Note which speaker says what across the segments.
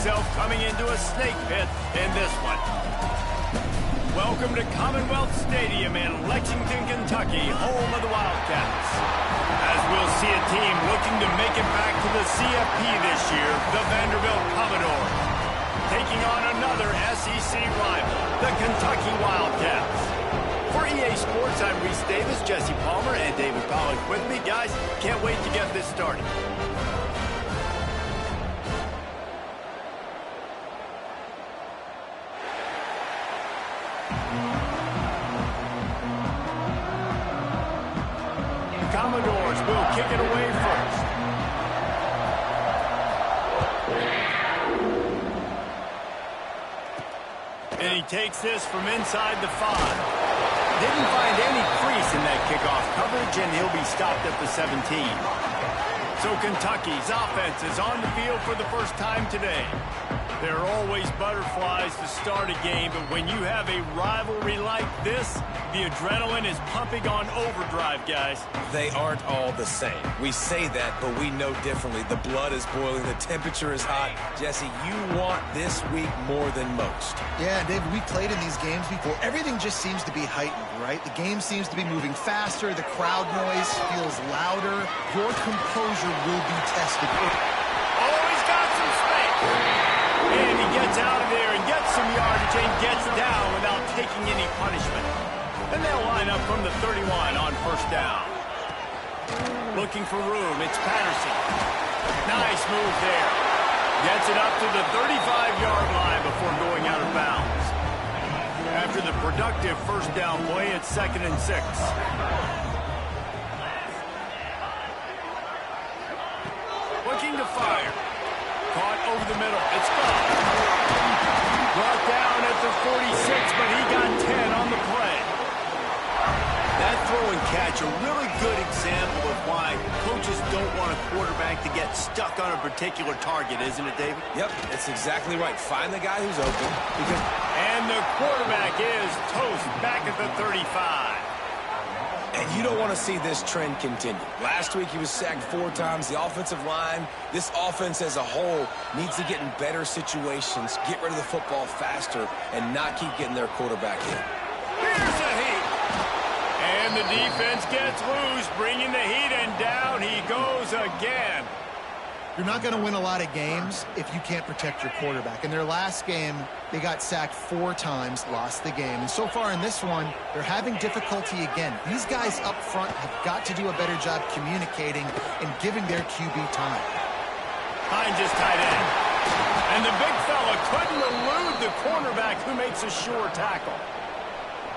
Speaker 1: himself coming into a snake pit in this one. Welcome to Commonwealth Stadium in Lexington, Kentucky, home of the Wildcats. As we'll see a team looking to make it back to the CFP this year, the Vanderbilt Commodores, taking on another SEC rival, the Kentucky Wildcats. For EA Sports, I'm Reese Davis, Jesse Palmer, and David Pollack with me. Guys, can't wait to get this started. Commodores will kick it away first. And he takes this from inside the 5. Didn't find any crease in that kickoff coverage, and he'll be stopped at the 17. So Kentucky's offense is on the field for the first time today. There are always butterflies to start a game, but when you have a rivalry like this, the adrenaline is pumping on overdrive, guys.
Speaker 2: They aren't all the same. We say that, but we know differently. The blood is boiling. The temperature is hot. Jesse, you want this week more than most.
Speaker 3: Yeah, David, we played in these games before. Everything just seems to be heightened, right? The game seems to be moving faster. The crowd noise feels louder. Your composure will be tested.
Speaker 1: Oh, he's got some space. And he gets out of there and gets some yardage and gets down without taking any punishment. And they'll line up from the 31 on first down. Looking for room, it's Patterson. Nice move there. Gets it up to the 35-yard line before going out of bounds. After the productive first down play, it's 2nd and 6. Looking to fire. Caught over the middle. It's gone. Brought down at the 46, but he got 10 on the play. That throw and catch, a really good example of why coaches don't want a quarterback to get stuck on a particular target, isn't it, David?
Speaker 2: Yep, that's exactly right. Find the guy who's open.
Speaker 1: And the quarterback is toast back at the 35.
Speaker 2: And you don't want to see this trend continue. Last week he was sacked 4 times. The offensive line, this offense as a whole, needs to get in better situations, get rid of the football faster, and not keep getting their quarterback in.
Speaker 1: Here's the heat. And the defense gets loose, bringing the heat, and down he goes again.
Speaker 3: You're not going to win a lot of games if you can't protect your quarterback. In their last game, they got sacked 4 times, lost the game. And so far in this one, they're having difficulty again. These guys up front have got to do a better job communicating and giving their QB time.
Speaker 1: Hines is tight end. And the big fella couldn't elude the cornerback who makes a sure tackle.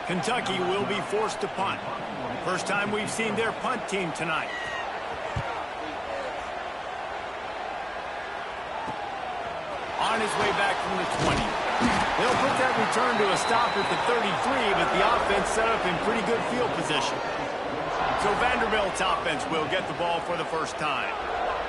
Speaker 1: Kentucky will be forced to punt. First time we've seen their punt team tonight. On his way back from the 20. They'll put that return to a stop at the 33, but the offense set up in pretty good field position. So Vanderbilt's offense will get the ball for the first time.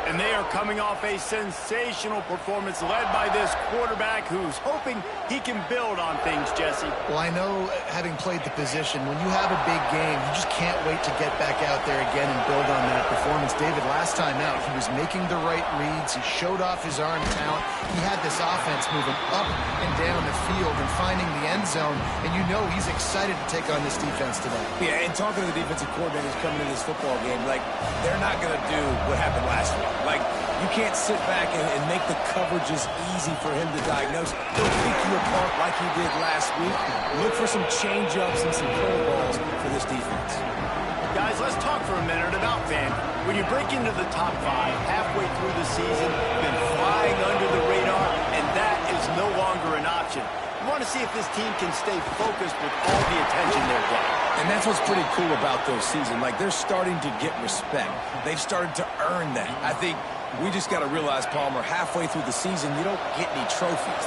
Speaker 1: And they are coming off a sensational performance led by this quarterback who's hoping he can build on things, Jesse.
Speaker 3: Well, I know, having played the position, when you have a big game, you just can't wait to get back out there again and build on that performance. David, last time out, he was making the right reads. He showed off his arm talent. He had this offense moving up and down the field and finding the end zone. And you know he's excited to take on this defense today.
Speaker 2: Yeah, and talking to the defensive coordinators coming into this football game, like, they're not going to do what happened last week. Like, you can't sit back and make the coverages easy for him to diagnose. He'll pick you apart like he did last week. Look for some change-ups and some curveballs for this defense.
Speaker 1: Guys, let's talk for a minute about Vandy. When you break into the top 5 halfway through the season, been flying under the radar, and that is no longer an option. You want to see if this team can stay focused with all the attention they're getting.
Speaker 2: And that's what's pretty cool about their season. Like, they're starting to get respect. They've started to earn that. I think we just got to realize, Palmer, halfway through the season, you don't get any trophies.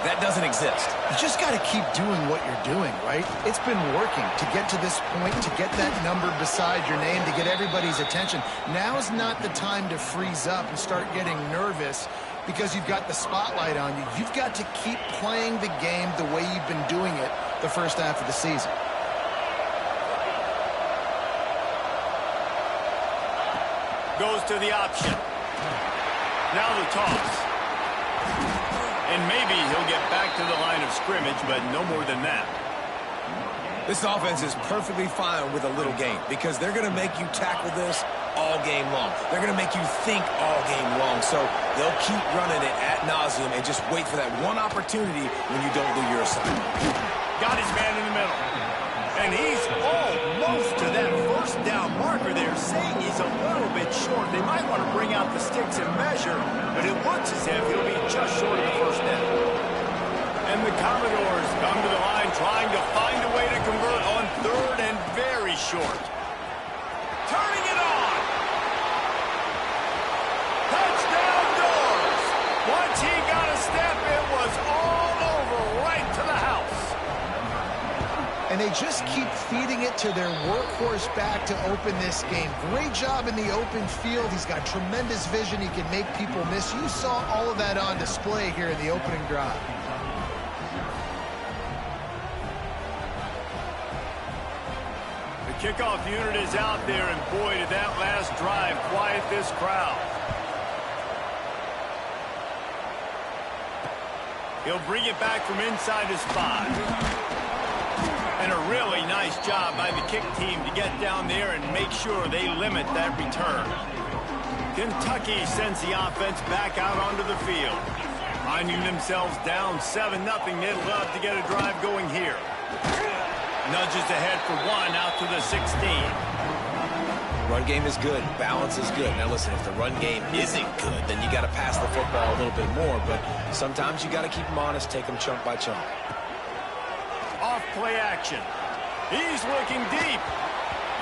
Speaker 2: That doesn't exist.
Speaker 3: You just got to keep doing what you're doing, right? It's been working to get to this point, to get that number beside your name, to get everybody's attention. Now's not the time to freeze up and start getting nervous because you've got the spotlight on you. You've got to keep playing the game the way you've been doing it the first half of the season.
Speaker 1: Goes to the option. Now the toss. And maybe he'll get back to the line of scrimmage, but no more than that.
Speaker 2: This offense is perfectly fine with a little game because they're going to make you tackle this all game long. They're going to make you think all game long. So they'll keep running it ad nauseum and just wait for that one opportunity when you don't do your assignment.
Speaker 1: Got his man in the middle. And he's almost to that first down marker there, saying he's a little bit short. They might want to bring out the sticks and measure, but it looks as if he'll be just short of the first down. And the Commodores come to the line trying to find a way to convert on third and very short. Turning it on. Touchdown Doors. Once he got a step, it was all over right to the house.
Speaker 3: And they just keep feeding it to their workhorse back to open this game. Great job in the open field. He's got tremendous vision. He can make people miss. You saw all of that on display here in the opening drive.
Speaker 1: The kickoff unit is out there, and boy, did that last drive quiet this crowd. He'll bring it back from inside his 5. And a really nice job by the kick team to get down there and make sure they limit that return. Kentucky sends the offense back out onto the field. Finding themselves down 7-0, they'd love to get a drive going here. Nudges ahead for 1 out to the 16.
Speaker 2: Run game is good. Balance is good. Now listen, if the run game isn't good, then you got to pass the football a little bit more. But sometimes you got to keep them honest, take them chunk by chunk.
Speaker 1: Off play action. He's looking deep.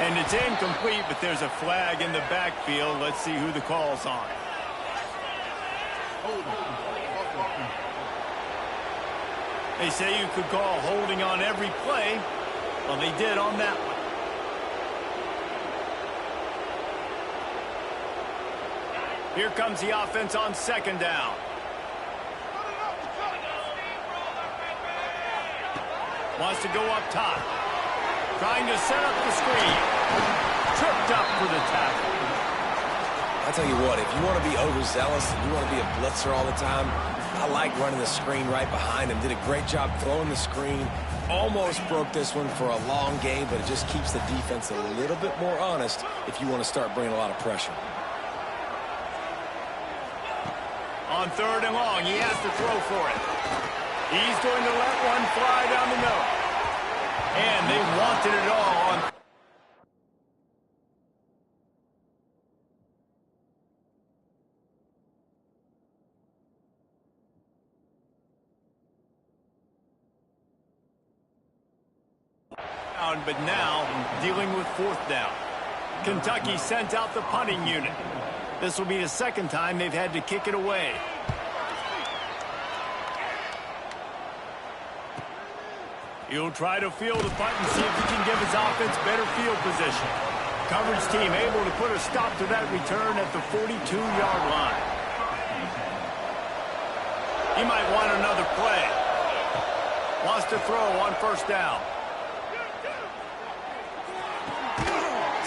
Speaker 1: And it's incomplete, but there's a flag in the backfield. Let's see who the call's on. They say you could call holding on every play. Well, they did on that one. Here comes the offense on second down. Wants to go up top. Trying to set up the screen. Tripped up for the tackle.
Speaker 2: I'll tell you what, if you want to be overzealous and you want to be a blitzer all the time, I like running the screen right behind him. Did a great job throwing the screen. Almost broke this one for a long game, but it just keeps the defense a little bit more honest if you want to start bringing a lot of pressure.
Speaker 1: On third and long, he has to throw for it. He's going to let one fly down the middle. And they wanted it all on. But now dealing with fourth down. Kentucky sent out the punting unit. This will be the second time they've had to kick it away. He'll try to field the punt and see if he can give his offense better field position. Coverage team able to put a stop to that return at the 42-yard line. He might want another play. Wants to throw on first down.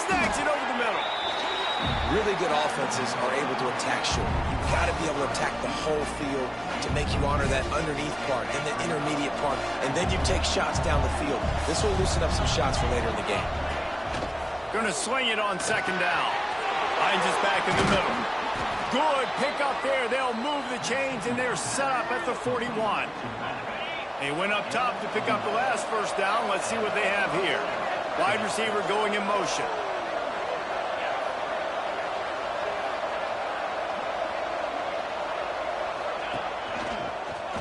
Speaker 1: Snags it over the middle.
Speaker 2: Really good offenses are able to attack short. You've got to be able to attack the whole field to make you honor that underneath part, then the intermediate part, and then you take shots down the field. This will loosen up some shots for later in the game.
Speaker 1: Going to swing it on second down. Finds us back in the middle. Good pick up there. They'll move the chains, and they're set up at the 41. They went up top to pick up the last first down. Let's see what they have here. Wide receiver going in motion.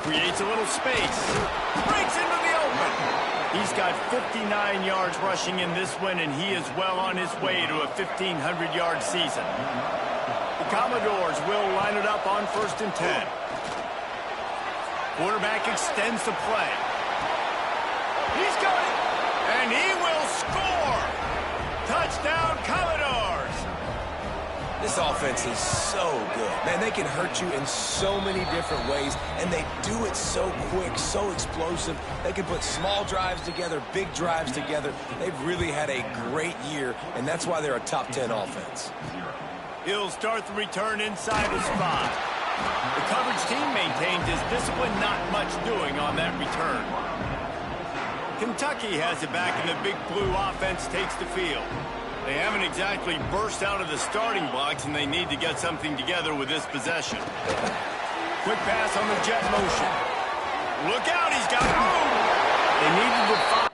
Speaker 1: Creates a little space. Breaks into the open. He's got 59 yards rushing in this one, and he is well on his way to a 1,500-yard season. The Commodores will line it up on 1st and 10. Quarterback extends the play. He's got it. And he will score. Touchdown, Commodores.
Speaker 2: This offense is so good. Man, they can hurt you in so many different ways, and they do it so quick, so explosive. They can put small drives together, big drives together. They've really had a great year, and that's why they're a top 10 offense.
Speaker 1: He'll start the return inside his 5. The coverage team maintained his is discipline not much doing on that return. Kentucky has it back, and the Big Blue offense takes the field. They haven't exactly burst out of the starting blocks, and they need to get something together with this possession. Quick pass on the jet motion. Look out, he's got room! They needed to find...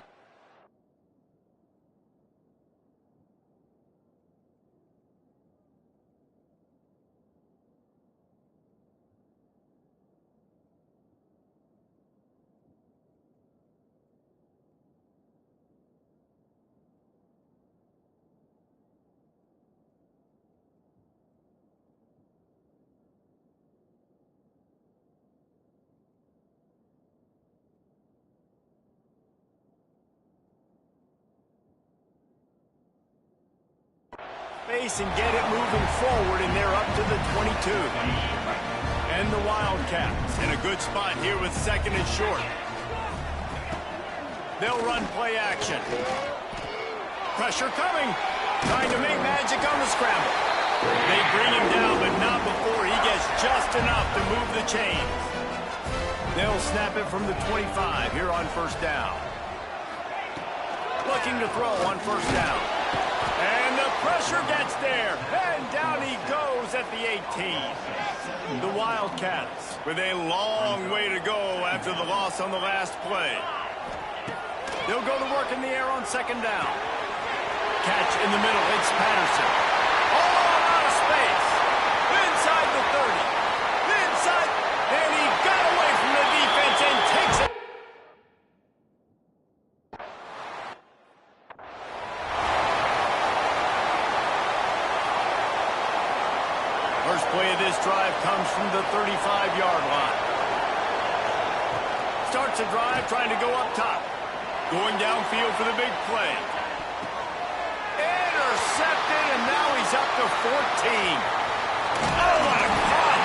Speaker 1: and get it moving forward, and they're up to the 22. And the Wildcats in a good spot here with second and short. They'll run play action. Pressure coming. Trying to make magic on the scramble. They bring him down, but not before he gets just enough to move the chains. They'll snap it from the 25 here on first down. Looking to throw on first down. And the pressure gets there, and down he goes at the 18. The Wildcats with a long way to go after the loss on the last play. They'll go to work in the air on second down. Catch in the middle, it's Patterson. All out of space. Inside the 30. Inside, and he got away from the defense and takes it. First play of this drive comes from the 35-yard line. Starts a drive trying to go up top. Going downfield for the big play. Intercepted, and now he's up to 14. Oh, what a cut!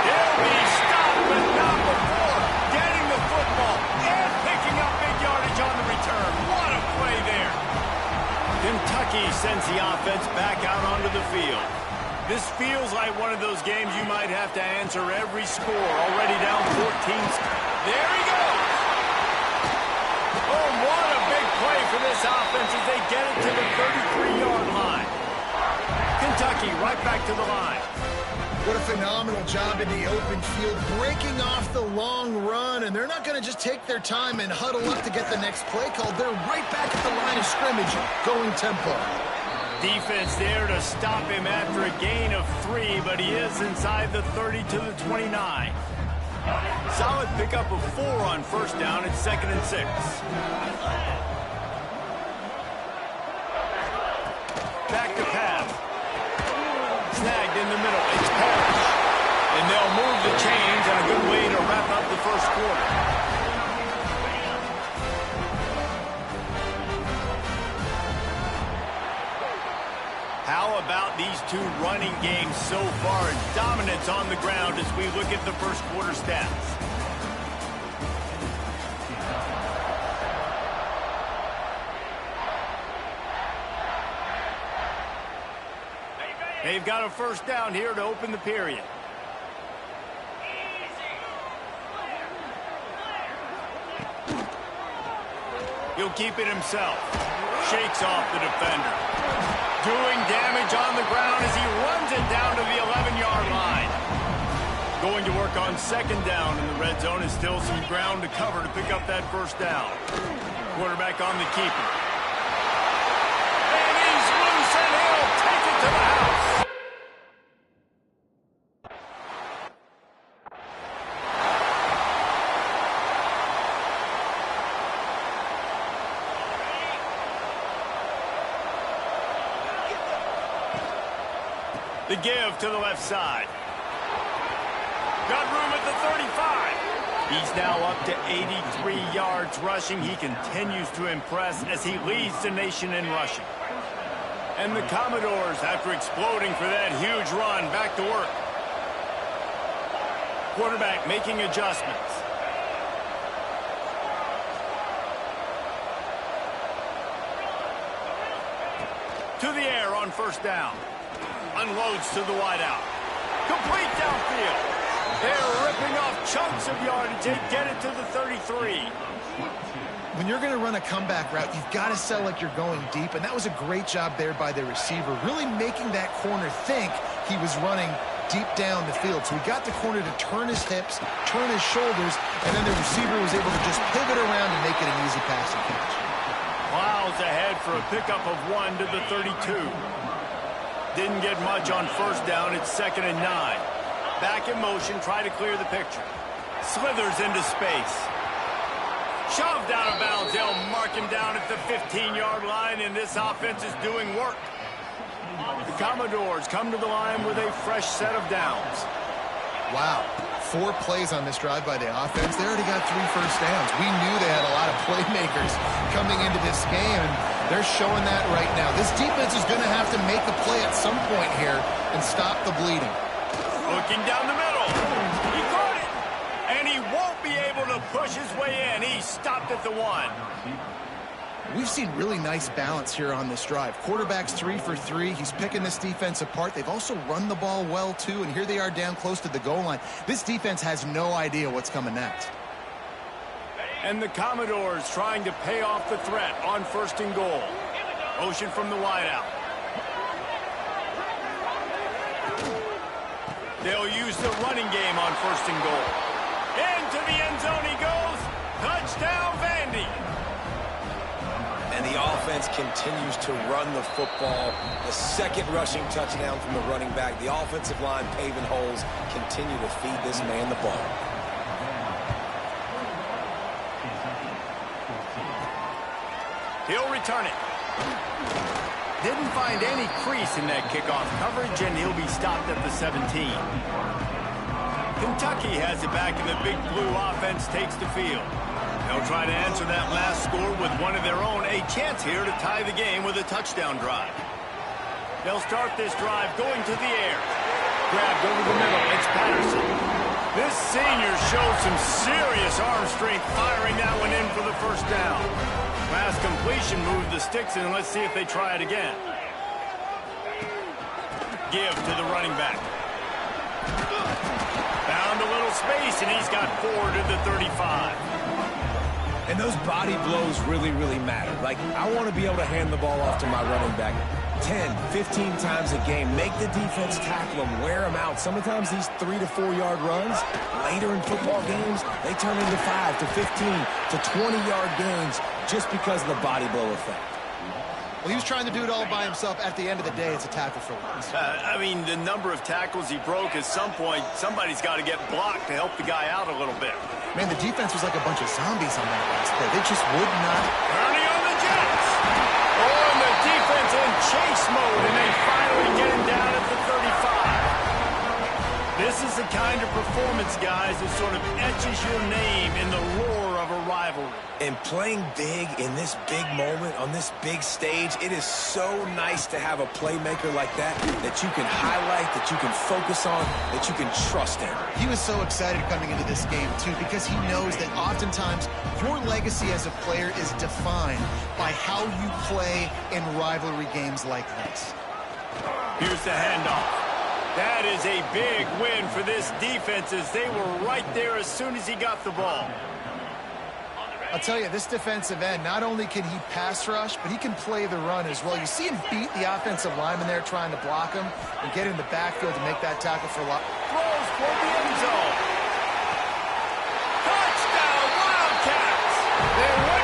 Speaker 1: He'll be stopped, but not before getting the football and picking up big yardage on the return. What a play there. Kentucky sends the offense back out onto the field. This feels like one of those games you might have to answer every score. Already down 14. There he goes. Oh, what a big play for this offense as they get it to the 33-yard line. Kentucky right back to the line.
Speaker 3: What a phenomenal job in the open field, breaking off the long run, and they're not going to just take their time and huddle up to get the next play called. They're right back at the line of scrimmage, going tempo.
Speaker 1: Defense there to stop him after a gain of 3, but he is inside the 30 to the 29. Solid pickup of 4 on first down. It's 2nd and 6. Back to pass. Snagged in the middle. It's Parrish. And they'll move the chains, and a good way to wrap up the first quarter. How about these two running games so far, and dominance on the ground as we look at the first quarter stats. They've got a first down here to open the period. He'll keep it himself. Shakes off the defender. Doing damage on the ground as he runs it down to the 11-yard line. Going to work on second down in the red zone, is still some ground to cover to pick up that first down. Quarterback on the keeper. And he's loose, and he'll take it to the house. The give to the left side. Got room at the 35. He's now up to 83 yards rushing. He continues to impress as he leads the nation in rushing. And the Commodores, after exploding for that huge run, back to work. Quarterback making adjustments. To the air on first down. Unloads to the wideout. Complete downfield. They're ripping off chunks of yardage. They get it to the 33.
Speaker 3: When you're going to run a comeback route, you've got to sell like you're going deep, and that was a great job there by the receiver, really making that corner think he was running deep down the field. So he got the corner to turn his hips, turn his shoulders, and then the receiver was able to just pivot around and make it an easy passing catch.
Speaker 1: Miles ahead for a pickup of 1 to the 32. Didn't get much on first down. It's 2nd and 9. Back in motion, try to clear the picture. Slithers into space. Shoved out of bounds. They'll mark him down at the 15-yard line, and this offense is doing work. The Commodores come to the line with a fresh set of downs.
Speaker 3: Wow. 4 plays on this drive by the offense. They already got 3 first downs. We knew they had a lot of playmakers coming into this game, and they're showing that right now. This defense is going to have to make a play at some point here and stop the bleeding.
Speaker 1: Looking down the middle. He caught it. And he won't be able to push his way in. He stopped at the 1.
Speaker 3: We've seen really nice balance here on this drive. Quarterback's 3 for 3. He's picking this defense apart. They've also run the ball well, too, and here they are down close to the goal line. This defense has no idea what's coming next.
Speaker 1: And the Commodores trying to pay off the threat on 1st and goal. Motion from the wideout. They'll use the running game on 1st and goal. Into the end zone he goes. Touchdown, Vandy.
Speaker 2: And the offense continues to run the football. The 2nd rushing touchdown from the running back. The offensive line paving holes. Continue to feed this man the ball.
Speaker 1: He'll return it. Didn't find any crease in that kickoff coverage, and he'll be stopped at the 17. Kentucky has it back, and the Big Blue offense takes the field. They'll try to answer that last score with one of their own. A chance here to tie the game with a touchdown drive. They'll start this drive going to the air. Grabbed over the middle. It's Patterson. This senior shows some serious arm strength firing that one in for the first down. Pass completion moved the sticks in. Let's see if they try it again. Give to the running back. Found a little space, and he's got 4 to the 35.
Speaker 2: And those body blows really, really matter. Like, I want to be able to hand the ball off to my running back 10, 15 times a game. Make the defense tackle them, wear them out. Sometimes these 3 to 4 yard runs, later in football games, they turn into 5 to 15 to 20-yard gains just because of the body blow effect.
Speaker 3: Well, he was trying to do it all by himself. At the end of the day, it's a tackle for loss.
Speaker 1: I mean, the number of tackles he broke, at some point, somebody's got to get blocked to help the guy out a little bit.
Speaker 3: Man, the defense was like a bunch of zombies on that last play. They just would not.
Speaker 1: Ernie on the Jets. Oh, and the defense in chase mode, and they finally get him down at the 35. This is the kind of performance, guys, that sort of etches your name in the roar of a rivalry.
Speaker 2: And playing big in this big moment, on this big stage, it is so nice to have a playmaker like that you can highlight, that you can focus on, that you can trust in.
Speaker 3: He was so excited coming into this game, too, because he knows that oftentimes your legacy as a player is defined by how you play in rivalry games like this.
Speaker 1: Here's the handoff. That is a big win for this defense, as they were right there as soon as he got the ball.
Speaker 3: I'll tell you, this defensive end, not only can he pass rush, but he can play the run as well. You see him beat the offensive lineman there trying to block him and get in the backfield to make that tackle for a lot.
Speaker 1: Throws toward the end zone. Touchdown, Wildcats! They win.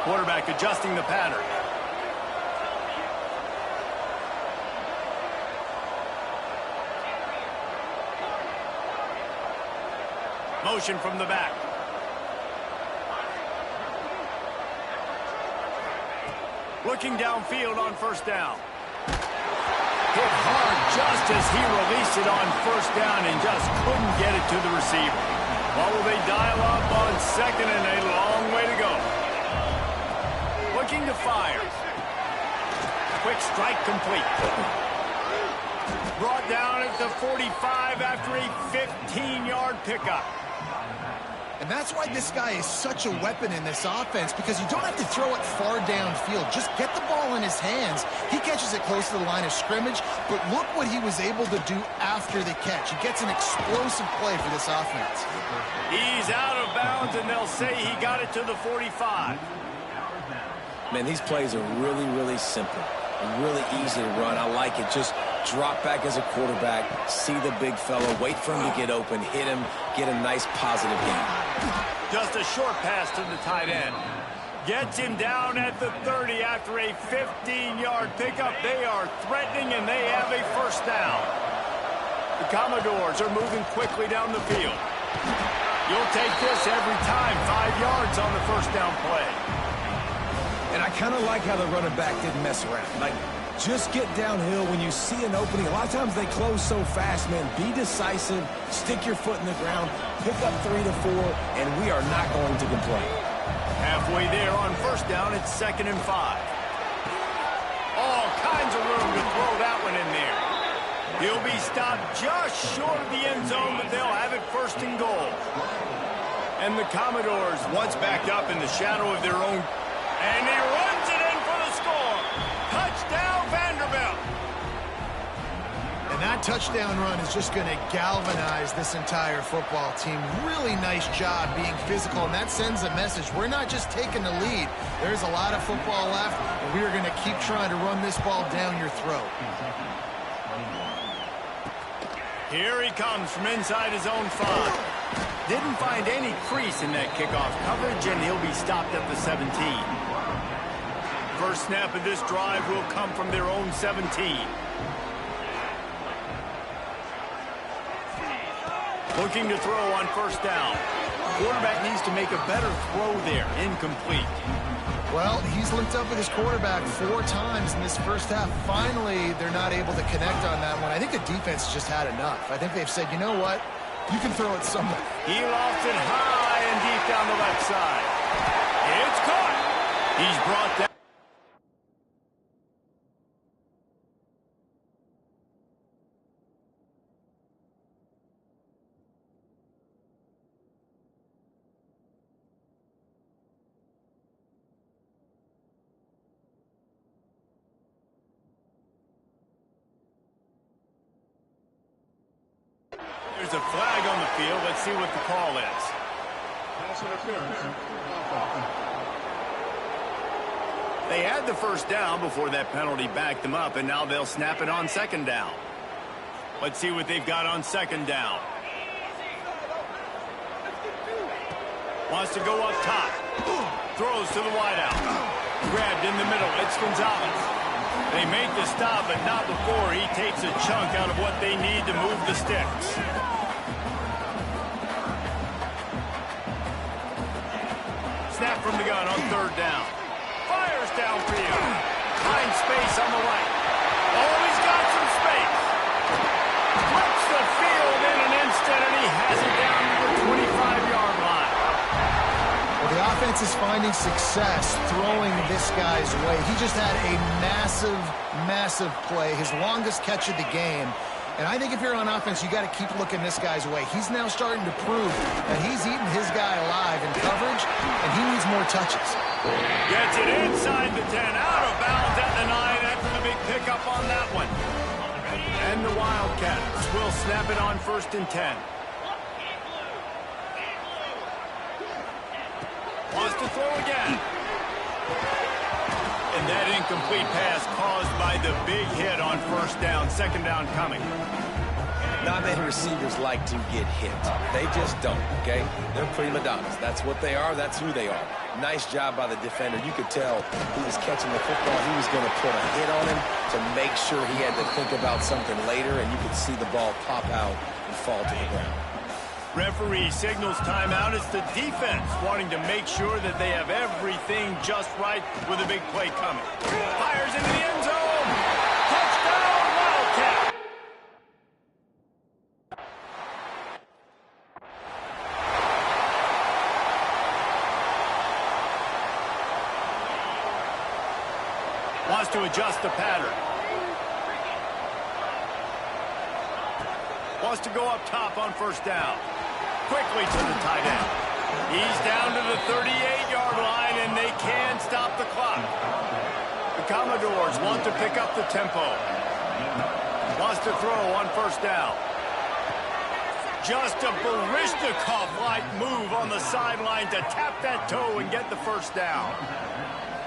Speaker 1: Quarterback adjusting the pattern. Motion from the back. Looking downfield on first down. Hit hard just as he released it on first down and just couldn't get it to the receiver. What will they dial up on second, and a long way to go. Looking to fire. Quick strike complete. Brought down at the 45 after a 15-yard pickup.
Speaker 3: And that's why this guy is such a weapon in this offense, because you don't have to throw it far downfield. Just get the ball in his hands. He catches it close to the line of scrimmage, but look what he was able to do after the catch. He gets an explosive play for this offense.
Speaker 1: He's out of bounds, and they'll say he got it to the 45.
Speaker 2: Man, these plays are really, really simple and really easy to run. I like it. Just drop back as a quarterback, see the big fella, wait for him to get open, hit him, get a nice positive gain.
Speaker 1: Just a short pass to the tight end. Gets him down at the 30 after a 15-yard pickup. They are threatening, and they have a first down. The Commodores are moving quickly down the field. You'll take this every time. 5 yards on the first down play.
Speaker 2: And I kind of like how the running back didn't mess around. Like, just get downhill when you see an opening. A lot of times they close so fast, man. Be decisive, stick your foot in the ground, pick up 3 to 4, and we are not going to complain.
Speaker 1: Halfway there on first down, it's 2nd and 5. All kinds of room to throw that one in there. He'll be stopped just short of the end zone, but they'll have it 1st and goal. And the Commodores, once backed up in the shadow of their own, and he runs it in for the score. Touchdown, Vanderbilt.
Speaker 3: And that touchdown run is just going to galvanize this entire football team. Really nice job being physical, and that sends a message. We're not just taking the lead. There's a lot of football left, and we are going to keep trying to run this ball down your throat.
Speaker 1: Here he comes from inside his own 5. Didn't find any crease in that kickoff coverage, and he'll be stopped at the 17. First snap of this drive will come from their own 17. Looking to throw on first down. Quarterback needs to make a better throw there. Incomplete.
Speaker 3: Well, he's linked up with his quarterback 4 times in this first half. Finally, they're not able to connect on that one. I think the defense just had enough. I think they've said, you know what? You can throw it somewhere.
Speaker 1: He lofts it high and deep down the left side. It's caught. He's brought down. There's a flag on the field. Let's see what the call is. They had the first down before that penalty backed them up, and now they'll snap it on 2nd down. Let's see what they've got on 2nd down. Wants to go up top. Throws to the wideout. Grabbed in the middle. It's Gonzalez. They make the stop, but not before he takes a chunk out of what they need to move the sticks. Snap from the gun on 3rd down. Fires downfield. Finds space on the right. Oh, he's got some space. Flips the field in an instant, and he has it down to the 25-yard line.
Speaker 3: Well, the offense is finding success throwing this guy's way. He just had a massive, massive play, his longest catch of the game. And I think if you're on offense, you got to keep looking this guy's way. He's now starting to prove that he's eating his guy alive in coverage, and he needs more touches.
Speaker 1: Gets it inside the 10, out of bounds at the 9 after the big pickup on that one. And the Wildcats will snap it on 1st and 10. Wants to throw again. And that incomplete pass caused by the big hit on 1st down. 2nd down coming.
Speaker 2: Not many receivers like to get hit. They just don't, okay? They're prima donnas. That's what they are. That's who they are. Nice job by the defender. You could tell he was catching the football. He was going to put a hit on him to make sure he had to think about something later, and you could see the ball pop out and fall to the ground.
Speaker 1: Referee signals timeout. It's the defense wanting to make sure that they have everything just right with a big play coming. Fires into the end zone. Touchdown, Wildcat. Wants to adjust the pattern. Wants to go up top on 1st down. Quickly to the tight end. He's down to the 38-yard line, and they can stop the clock. The Commodores want to pick up the tempo. Wants to throw on first down. Just a Baryshnikov-like move on the sideline to tap that toe and get the first down.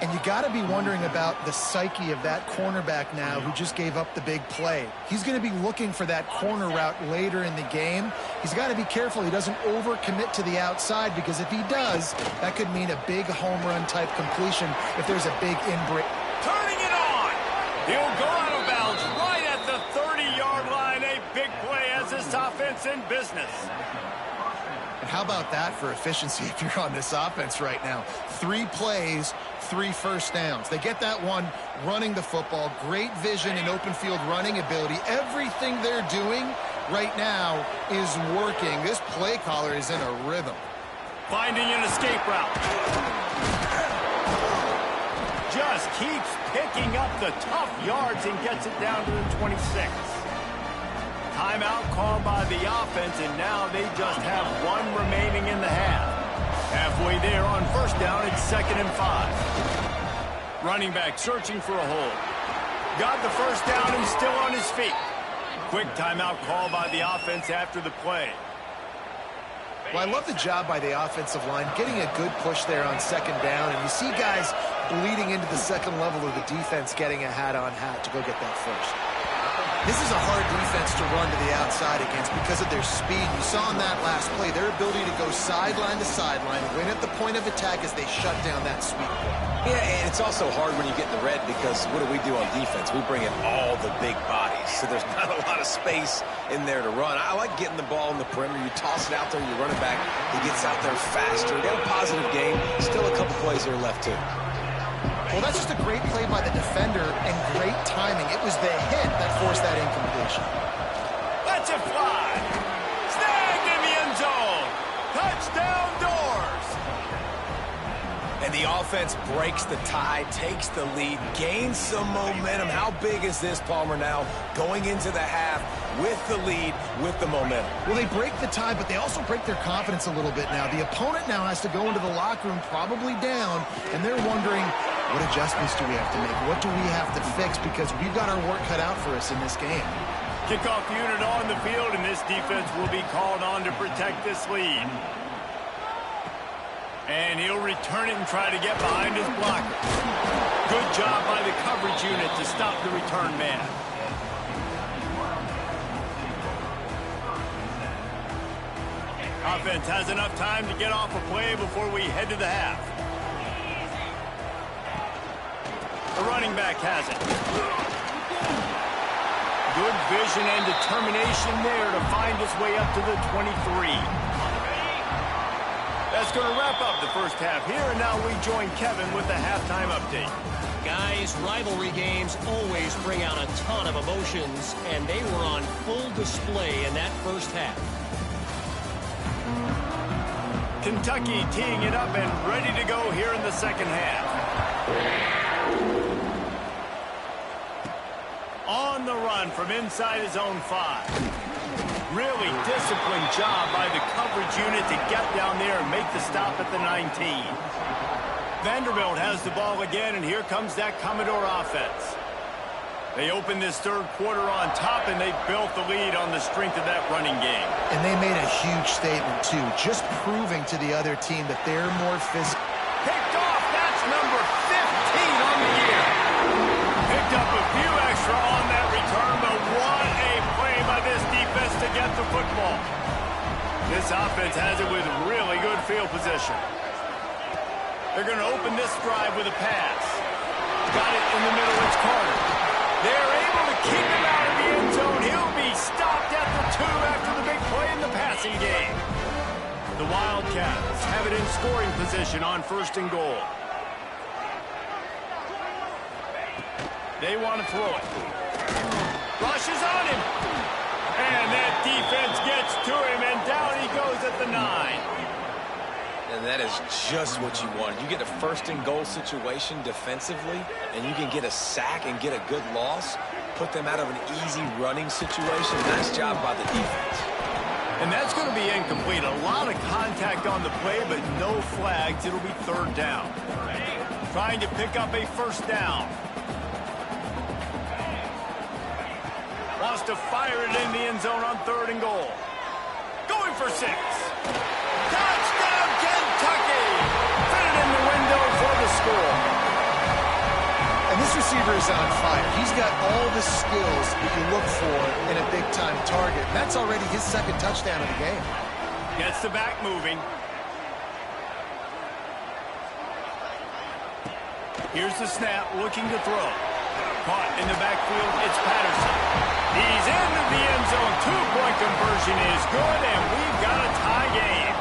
Speaker 3: And you got to be wondering about the psyche of that cornerback now who just gave up the big play. He's going to be looking for that corner route later in the game. He's got to be careful he doesn't overcommit to the outside, because if he does, that could mean a big home run type completion if there's a big in-break.
Speaker 1: Turning it on. He'll go out of bounds right at the 30-yard line. A big play as this offense in business.
Speaker 3: And how about that for efficiency if you're on this offense right now? 3 plays, 3 first downs. They get that one running the football. Great vision and open field running ability. Everything they're doing right now is working. This play caller is in a rhythm.
Speaker 1: Finding an escape route. Just keeps picking up the tough yards and gets it down to the 26. Timeout called by the offense, and now they just have 1 remaining in the half. Halfway there on first down, it's 2nd and 5. Running back searching for a hole. Got the first down and still on his feet. Quick timeout call by the offense after the play.
Speaker 3: Well, I love the job by the offensive line, getting a good push there on 2nd down, and you see guys bleeding into the second level of the defense getting a hat-on-hat to go get that first. This is a hard defense to run to the outside against because of their speed. You saw in that last play their ability to go sideline to sideline, win at the point of attack as they shut down that sweep play.
Speaker 2: Yeah, and it's also hard when you get in the red because what do we do on defense? We bring in all the big bodies, so there's not a lot of space in there to run. I like getting the ball in the perimeter. You toss it out there, you run it back. He gets out there faster. Got a positive game. Still a couple plays there left, too.
Speaker 3: Well, that's just a great play by the defender and great timing. It was the hit that forced that incompletion.
Speaker 1: Let's it fly. Snagged in the end zone. Touchdown Doors.
Speaker 2: And the offense breaks the tie, takes the lead, gains some momentum. How big is this, Palmer, now going into the half with the lead, with the momentum?
Speaker 3: Well, they break the tie, but they also break their confidence a little bit now. The opponent now has to go into the locker room probably down, and they're wondering, what adjustments do we have to make? What do we have to fix? Because we've got our work cut out for us in this game.
Speaker 1: Kickoff unit on the field, and this defense will be called on to protect this lead. And he'll return it and try to get behind his blocker. Good job by the coverage unit to stop the return man. Offense has enough time to get off a play before we head to the half. The running back has it. Good vision and determination there to find his way up to the 23. That's going to wrap up the first half here, and now we join Kevin with the halftime update.
Speaker 4: Guys, rivalry games always bring out a ton of emotions, and they were on full display in that first half.
Speaker 1: Kentucky teeing it up and ready to go here in the second half. On the run from inside his own 5. Really disciplined job by the coverage unit to get down there and make the stop at the 19. Vanderbilt has the ball again, and here comes that Commodore offense. They opened this third quarter on top, and they built the lead on the strength of that running game.
Speaker 3: And they made a huge statement, too, just proving to the other team that they're more physical.
Speaker 1: Picked off, that's number 15 on the year. Picked up a few extra on that return, but what a play by this defense to get the football. This offense has it with really good field position. They're going to open this drive with a pass. Got it in the middle, it's Carter. They're able to keep him out of the end zone. He'll be stopped at the 2 after the big play in the passing game. The Wildcats have it in scoring position on 1st and goal. They want to throw it. Rushes on him. And that defense gets to him, and down he goes at the 9.
Speaker 2: And that is just what you want. You get a 1st and goal situation defensively, and you can get a sack and get a good loss, put them out of an easy running situation. Nice job by the defense.
Speaker 1: And that's going to be incomplete. A lot of contact on the play, but no flags. It'll be third down. Trying to pick up a first down. Wants to fire it in the end zone on 3rd and goal. Going for 6. Touchdown, Kentucky! Fit it in the window for the score.
Speaker 3: And this receiver is on fire. He's got all the skills that you look for in a big-time target. That's already his 2nd touchdown of the game.
Speaker 1: Gets the back moving. Here's the snap, looking to throw. Caught in the backfield, it's Patterson. He's into the end zone. 2-point conversion is good, and we've got a tie game.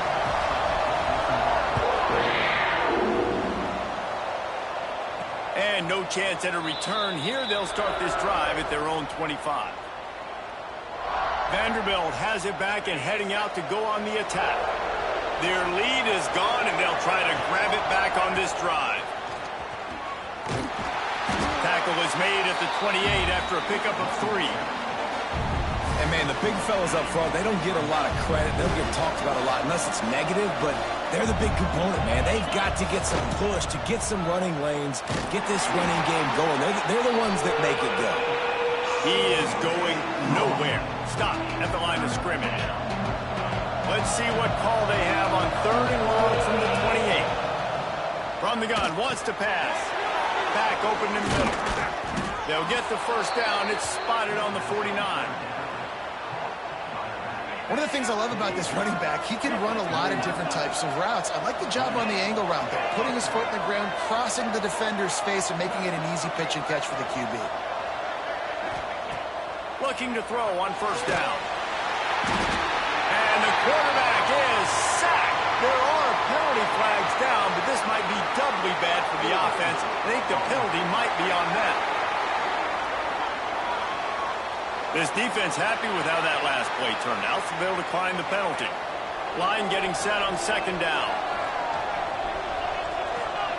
Speaker 1: And no chance at a return here. They'll start this drive at their own 25. Vanderbilt has it back and heading out to go on the attack. Their lead is gone, and they'll try to grab it back on this drive. Tackle is made at the 28 after a pickup of 3.
Speaker 2: And, man, the big fellas up front, they don't get a lot of credit. They don't get talked about a lot unless it's negative, but they're the big component, man. They've got to get some push, to get some running lanes, get this running game going. They're the ones that make it go.
Speaker 1: He is going nowhere. Stop at the line of scrimmage. Let's see what call they have on 3rd and long from the 28. From the gun, wants to pass. Back open in the middle. They'll get the first down. It's spotted on the 49.
Speaker 3: One of the things I love about this running back, he can run a lot of different types of routes. I like the job on the angle route there, putting his foot in the ground, crossing the defender's face, and making it an easy pitch and catch for the QB.
Speaker 1: Looking to throw on first down. And the quarterback is sacked. There are penalty flags down, but this might be doubly bad for the offense. I think the penalty might be on them. This defense happy with how that last play turned out, so they'll decline the penalty. Line getting set on 2nd down.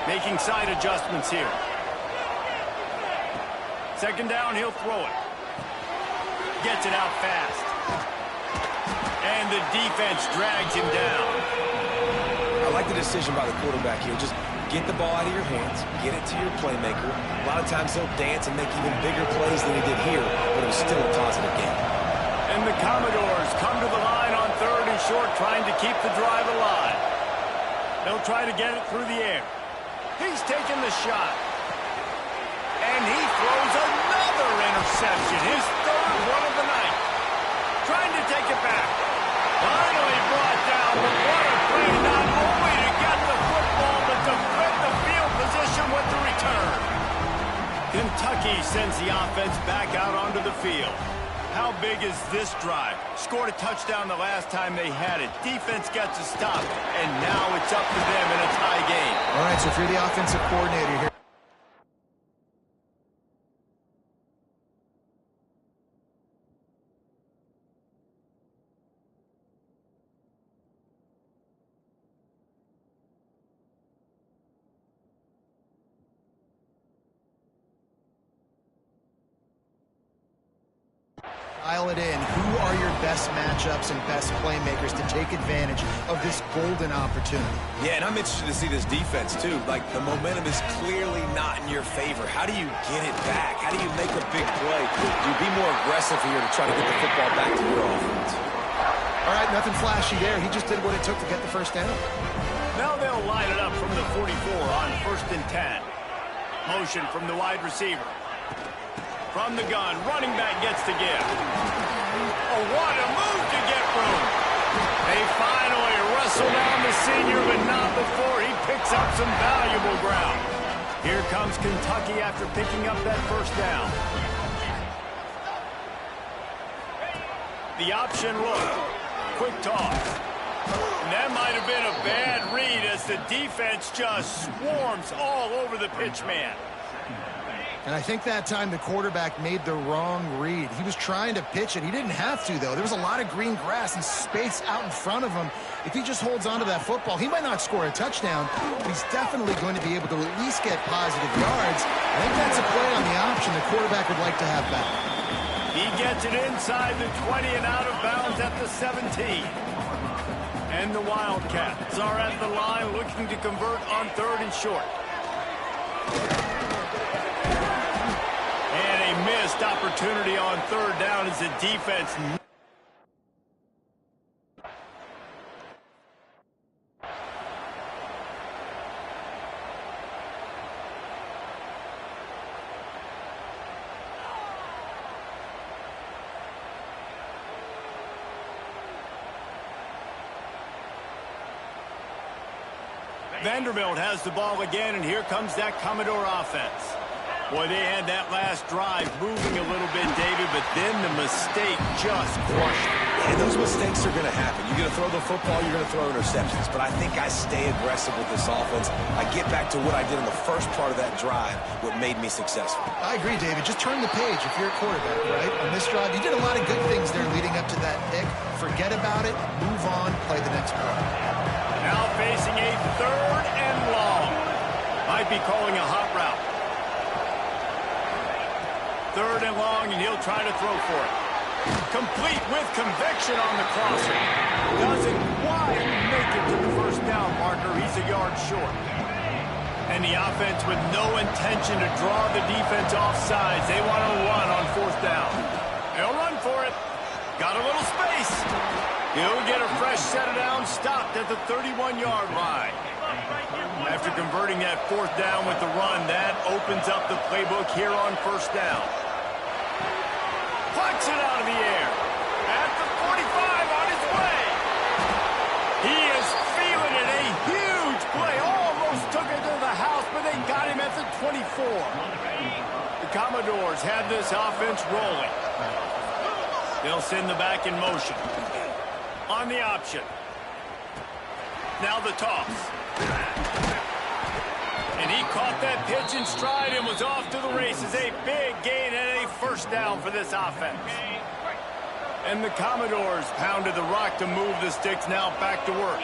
Speaker 1: Making side adjustments here. 2nd down, he'll throw it. Gets it out fast. And the defense drags him down.
Speaker 2: I like the decision by the quarterback here. Just get the ball out of your hands, get it to your playmaker. A lot of times he'll dance and make even bigger plays than he did here, but it was still a positive game.
Speaker 1: And the Commodores come to the line on 3rd and short, trying to keep the drive alive. They'll try to get it through the air. He's taking the shot. And he throws another interception, his 3rd one of the night. Trying to take it back. Finally brought down, but what a play, not only to get the football, but to flip the field position with the return. Kentucky sends the offense back out onto the field. How big is this drive? Scored a touchdown the last time they had it. Defense gets a stop, and now it's up to them in a tie game.
Speaker 3: All right, so if you're the offensive coordinator here, dial it in. Who are your best matchups and best playmakers to take advantage of this golden opportunity?
Speaker 2: Yeah, and I'm interested to see this defense, too. Like, the momentum is clearly not in your favor. How do you get it back? How do you make a big play? Do you be more aggressive here to try to get the football back to your offense?
Speaker 3: All right, nothing flashy there. He just did what it took to get the first down.
Speaker 1: Now they'll line it up from the 44 on 1st and 10. Motion from the wide receiver. From the gun, running back gets to give. Oh, what a move to get room. They finally wrestle down the senior, but not before he picks up some valuable ground. Here comes Kentucky after picking up that first down. The option look. Quick toss. And that might have been a bad read as the defense just swarms all over the pitch man.
Speaker 3: And I think that time the quarterback made the wrong read. He was trying to pitch it. He didn't have to, though. There was a lot of green grass and space out in front of him. If he just holds on to that football, he might not score a touchdown, but he's definitely going to be able to at least get positive yards. I think that's a play on the option the quarterback would like to have back.
Speaker 1: He gets it inside the 20 and out of bounds at the 17. And the Wildcats are at the line looking to convert on 3rd and short. And a missed opportunity on 3rd down as the defense. Vanderbilt has the ball again, and here comes that Commodore offense. Boy, they had that last drive moving a little bit, David, but then the mistake just crushed it.
Speaker 2: And those mistakes are going to happen. You're going to throw the football, you're going to throw interceptions. But I think I stay aggressive with this offense. I get back to what I did in the first part of that drive, what made me successful.
Speaker 3: I agree, David. Just turn the page if you're a quarterback, right? On this drive, you did a lot of good things there leading up to that pick. Forget about it, move on, play the next play.
Speaker 1: Now facing a 3rd and long. Might be calling a hot route. 3rd and long, and he'll try to throw for it. Complete with conviction on the crosser. Doesn't quite make it to the 1st down marker. He's a yard short. And the offense with no intention to draw the defense off sides. They want to run on 4th down. They'll run for it. Got a little space. He'll get a fresh set of downs stopped at the 31-yard line. After converting that 4th down with the run, that opens up the playbook here on 1st down. Plucks it out of the air. At the 45 on his way. He is feeling it. A huge play. Almost took it to the house, but they got him at the 24. The Commodores have this offense rolling. They'll send the back in motion. On the option. Now the toss. And he caught that pitch in stride and was off to the races. A big gain and a 1st down for this offense. And the Commodores pounded the rock to move the sticks. Now back to work.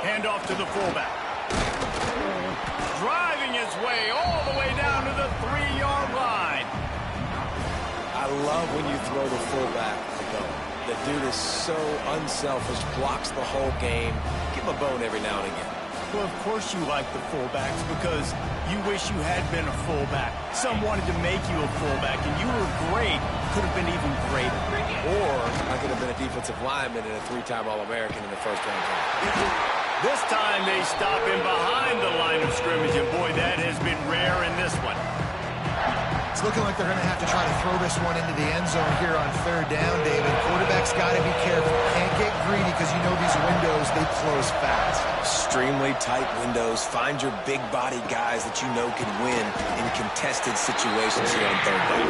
Speaker 1: Hand off to the fullback. Driving his way all the way down to the 3-yard line.
Speaker 2: I love when you throw the fullback. The dude is so unselfish, blocks the whole game. Give him a bone every now and again.
Speaker 1: Well, of course you like the fullbacks because you wish you had been a fullback. Some wanted to make you a fullback, and you were great. Could have been even greater.
Speaker 2: Or I could have been a defensive lineman and a 3-time All-American in the 1st round.
Speaker 1: This time they stop him behind the line of scrimmage, and boy, that has been rare in this one.
Speaker 3: It's looking like they're going to have to try to throw this one into the end zone here on 3rd down, David. Quarterback's got to be careful. Can't get greedy because you know these windows, they close fast.
Speaker 2: Extremely tight windows. Find your big-body guys that you know can win in contested situations here on 3rd down.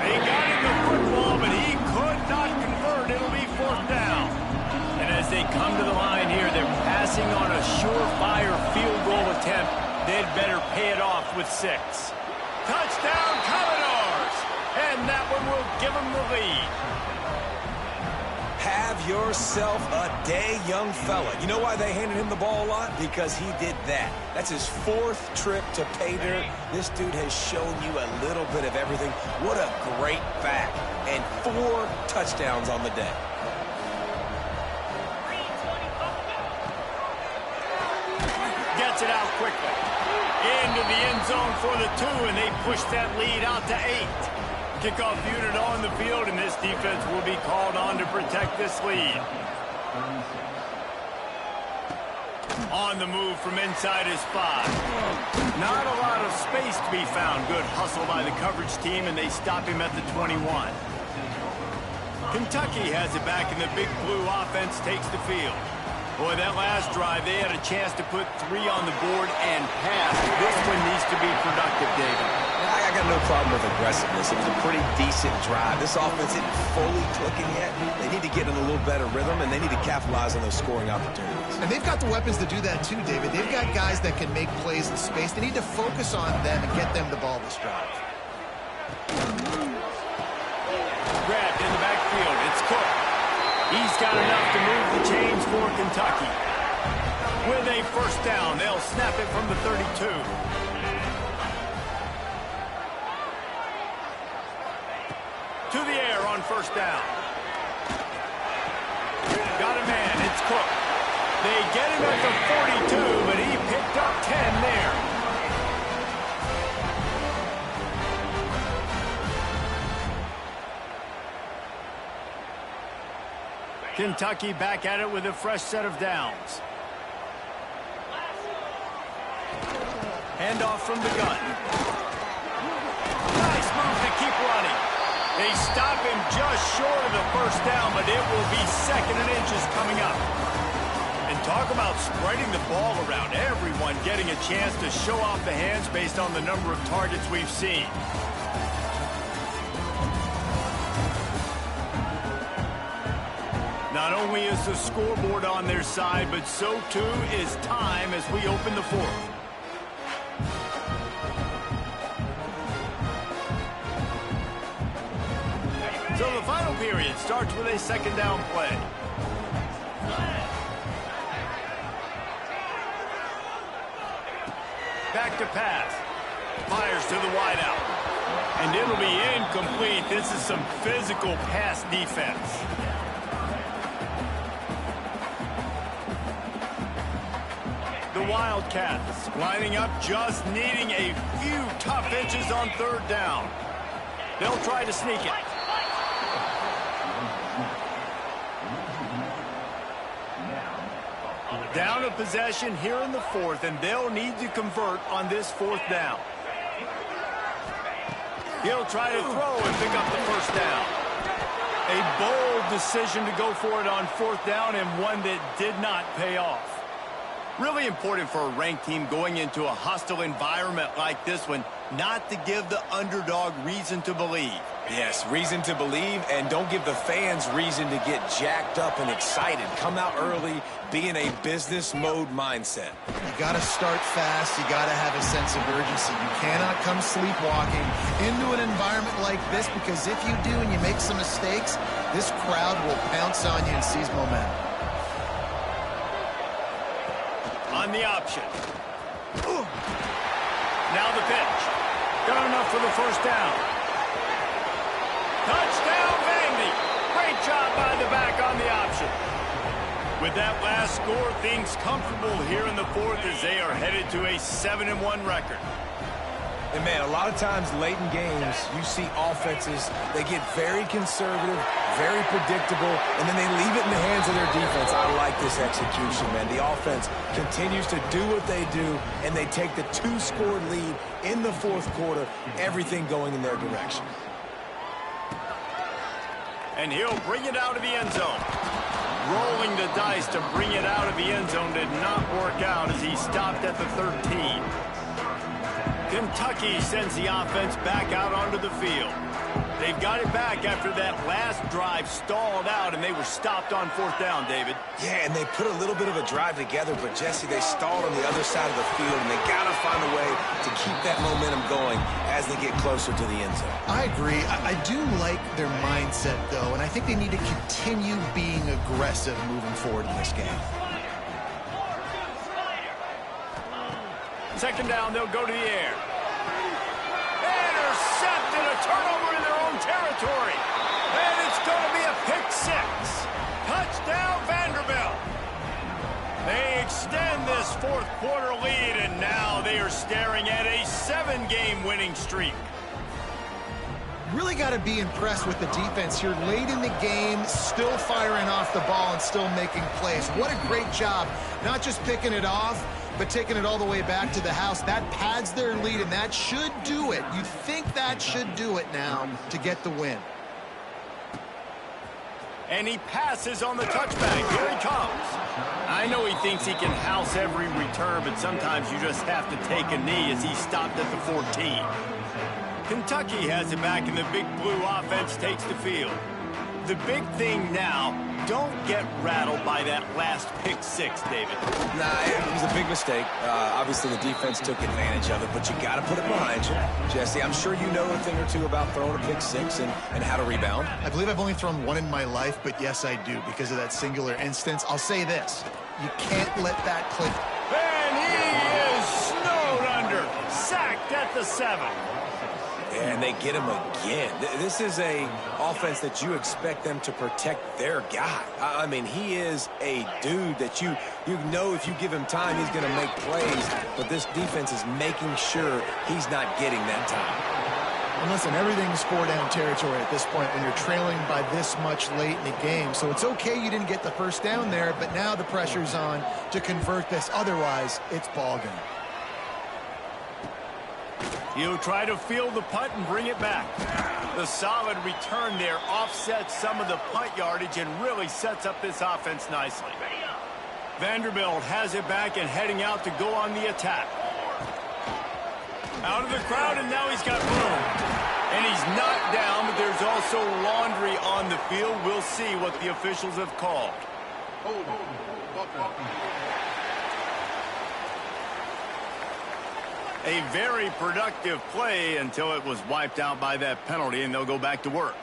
Speaker 1: They got him the football, but he could not convert. It'll be 4th down. And as they come to the line here, they're passing on a surefire field goal attempt. They'd better pay it off with 6. Touchdown, Commodores! And that one will give them the lead.
Speaker 2: Have yourself a day, young fella. You know why they handed him the ball a lot? Because he did that. That's his 4th trip to pay dirt. This dude has shown you a little bit of everything. What a great back. And 4 touchdowns on the day.
Speaker 1: Gets it out quickly. Into the end zone for the 2, and they push that lead out to 8. Kickoff unit on the field, and this defense will be called on to protect this lead. On the move from inside his 5. Not a lot of space to be found. Good hustle by the coverage team, and they stop him at the 21. Kentucky has it back, and the Big Blue offense takes the field. Boy, that last drive, they had a chance to put 3 on the board and pass. This one needs to be productive, David.
Speaker 2: I got no problem with aggressiveness. It was a pretty decent drive. This offense isn't fully clicking yet. They need to get in a little better rhythm, and they need to capitalize on those scoring opportunities.
Speaker 3: And they've got the weapons to do that too, David. They've got guys that can make plays in space. They need to focus on them and get them the ball this drive.
Speaker 1: Grabbed in the backfield. It's Cook. He's got enough to move the chains for Kentucky. With a 1st down, they'll snap it from the 32. to the air on first down. Got a man. It's Cook. They get him at the 42, but he picked up 10 there. Kentucky back at it with a fresh set of downs. Handoff from the gun. Nice move to keep running. They stop him just short of the first down, but it will be 2nd and inches coming up. And talk about spreading the ball around. Everyone getting a chance to show off the hands based on the number of targets we've seen. Not only is the scoreboard on their side, but so too is time as we open the 4th. So the final period starts with a 2nd down play. Back to pass. Fires to the wideout. And it'll be incomplete. This is some physical pass defense. The Wildcats lining up, just needing a few tough inches on 3rd down. They'll try to sneak it. Down a possession here in the 4th, and they'll need to convert on this 4th down. He'll try to throw and pick up the first down. A bold decision to go for it on 4th down, and one that did not pay off. Really important for a ranked team going into a hostile environment like this one, not to give the underdog reason to believe.
Speaker 2: Yes, reason to believe, and don't give the fans reason to get jacked up and excited. Come out early, be in a business mode mindset.
Speaker 3: You got to start fast. You got to have a sense of urgency. You cannot come sleepwalking into an environment like this, because if you do and you make some mistakes, this crowd will pounce on you and seize momentum.
Speaker 1: On the option. Now the pitch. Got enough for the first down. Touchdown, Vandy. Great job by the back on the option. With that last score, things comfortable here in the 4th as they are headed to a 7-1 record.
Speaker 2: And, man, a lot of times late in games, you see offenses, they get very conservative, very predictable, and then they leave it in the hands of their defense. I like this execution, man. The offense continues to do what they do, and they take the 2-score lead in the 4th quarter, everything going in their direction.
Speaker 1: And he'll bring it out of the end zone. Rolling the dice to bring it out of the end zone did not work out as he stopped at the 13. Kentucky sends the offense back out onto the field. They've got it back after that last drive stalled out, and they were stopped on 4th down, David.
Speaker 2: Yeah, and they put a little bit of a drive together, but, Jesse, they stalled on the other side of the field, and they got to find a way to keep that momentum going as they get closer to the end zone.
Speaker 3: I agree. I do like their mindset, though, and I think they need to continue being aggressive moving forward in this game.
Speaker 1: 2nd down, they'll go to the air. Intercepted, a turnover in their own territory. And it's going to be a pick 6. Touchdown, Vanderbilt. They extend this 4th quarter lead, and now they are staring at a 7-game winning streak.
Speaker 3: Really got to be impressed with the defense here late in the game, still firing off the ball and still making plays. What a great job, not just picking it off, but taking it all the way back to the house. That pads their lead, and that should do it. You'd think that should do it now to get the win.
Speaker 1: And he passes on the touchback. Here he comes. I know he thinks he can house every return, but sometimes you just have to take a knee as he stopped at the 14. Kentucky has it back, and the Big Blue offense takes the field. The big thing now, don't get rattled by that last pick 6, David.
Speaker 2: Nah, it was a big mistake. Obviously, the defense took advantage of it, but you got to put it behind you. Jesse, I'm sure you know a thing or two about throwing a pick 6 and how to rebound.
Speaker 3: I believe I've only thrown one in my life, but yes, I do because of that singular instance. I'll say this. You can't let that click.
Speaker 1: And he is snowed under. Sacked at the 7.
Speaker 2: And they get him again. This is a offense that you expect them to protect their guy. I mean, he is a dude that you know if you give him time, he's going to make plays. But this defense is making sure he's not getting that time.
Speaker 3: And listen, everything's four-down territory at this point when you're trailing by this much late in the game. So it's okay you didn't get the first down there, but now the pressure's on to convert this. Otherwise, it's ball game.
Speaker 1: He'll try to field the punt and bring it back. The solid return there offsets some of the punt yardage and really sets up this offense nicely. Vanderbilt has it back and heading out to go on the attack. Out of the crowd, and now he's got room. And he's knocked down, but there's also laundry on the field. We'll see what the officials have called. A very productive play until it was wiped out by that penalty, and they'll go back to work.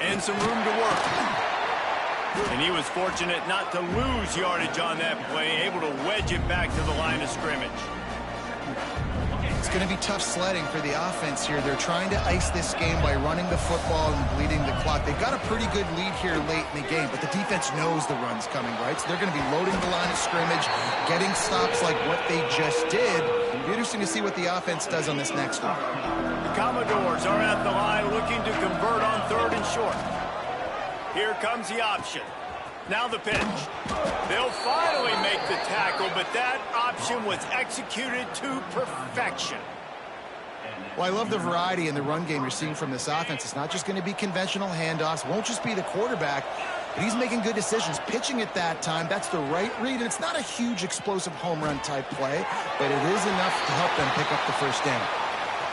Speaker 1: And some room to work. And he was fortunate not to lose yardage on that play, able to wedge it back to the line of scrimmage.
Speaker 3: It's going to be tough sledding for the offense here. They're trying to ice this game by running the football and bleeding the clock. They've got a pretty good lead here late in the game, but the defense knows the run's coming, right? So they're going to be loading the line of scrimmage, getting stops like what they just did. It'll be interesting to see what the offense does on this next one.
Speaker 1: The Commodores are at the line looking to convert on 3rd and short. Here comes the option. Now the pitch. They'll finally make the tackle, but that option was executed to perfection.
Speaker 3: Well, I love the variety in the run game you're seeing from this offense. It's not just going to be conventional handoffs. It won't just be the quarterback, but he's making good decisions. Pitching at that time, that's the right read. And it's not a huge explosive home run type play, but it is enough to help them pick up the first down.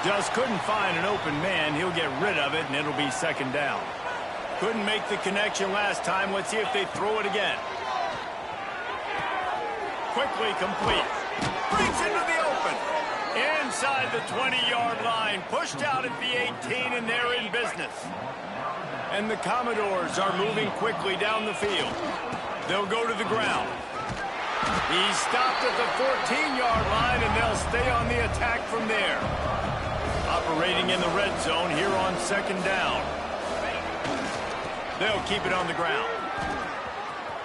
Speaker 1: Just couldn't find an open man. He'll get rid of it, and it'll be 2nd down. Couldn't make the connection last time. Let's see if they throw it again. Quickly complete. Brings into the open. Inside the 20-yard line. Pushed out at the 18, and they're in business. And the Commodores are moving quickly down the field. They'll go to the ground. He's stopped at the 14-yard line, and they'll stay on the attack from there. Operating in the red zone here on 2nd down. They'll keep it on the ground.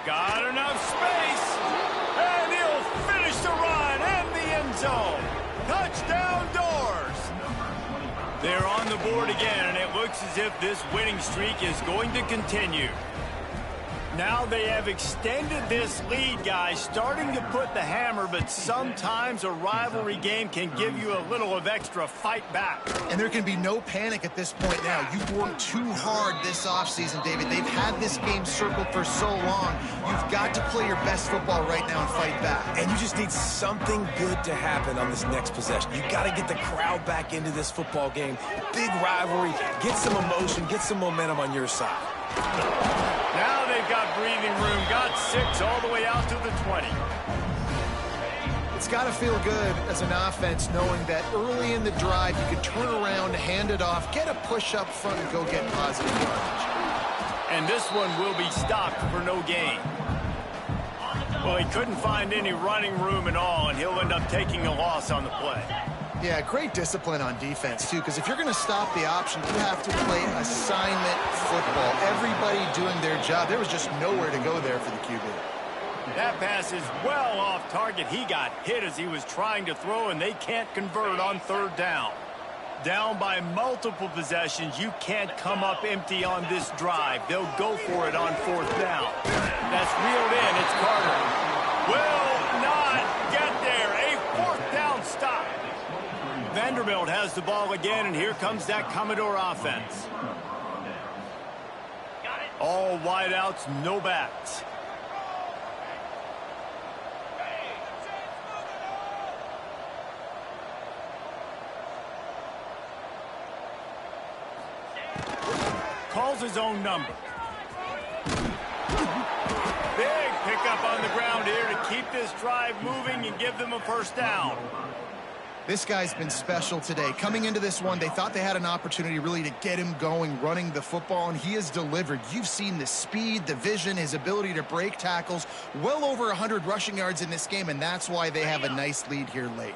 Speaker 1: Got enough space. And he'll finish the run and the end zone. Touchdown Doors. They're on the board again, and it looks as if this winning streak is going to continue. Now they have extended this lead, guys, starting to put the hammer, but sometimes a rivalry game can give you a little of extra fight back.
Speaker 3: And there can be no panic at this point now. You've worked too hard this offseason, David. They've had this game circled for so long. You've got to play your best football right now and fight back.
Speaker 2: And you just need something good to happen on this next possession. You got to get the crowd back into this football game. Big rivalry. Get some emotion. Get some momentum on your side.
Speaker 1: Now they've got breathing room. Got 6 all the way out to the 20.
Speaker 3: It's got to feel good as an offense knowing that early in the drive you can turn around, hand it off, get a push up front, and go get positive yardage.
Speaker 1: And this one will be stopped for no gain. Well, he couldn't find any running room at all, and he'll end up taking a loss on the play.
Speaker 3: Yeah, great discipline on defense, too, because if you're going to stop the option, you have to play assignment football. Everybody doing their job. There was just nowhere to go there for the QB.
Speaker 1: That pass is well off target. He got hit as he was trying to throw, and they can't convert on 3rd down. Down by multiple possessions, you can't come up empty on this drive. They'll go for it on 4th down. That's reeled in. It's Carter. Will not get there. A 4th down stop. Vanderbilt has the ball again, and here comes that Commodore offense. All wideouts, no backs. Calls his own number. Big pickup on the ground here to keep this drive moving and give them a 1st down.
Speaker 3: This guy's been special today. Coming into this one, they thought they had an opportunity really to get him going, running the football, and he has delivered. You've seen the speed, the vision, his ability to break tackles, well over 100 rushing yards in this game, and that's why they have a nice lead here late.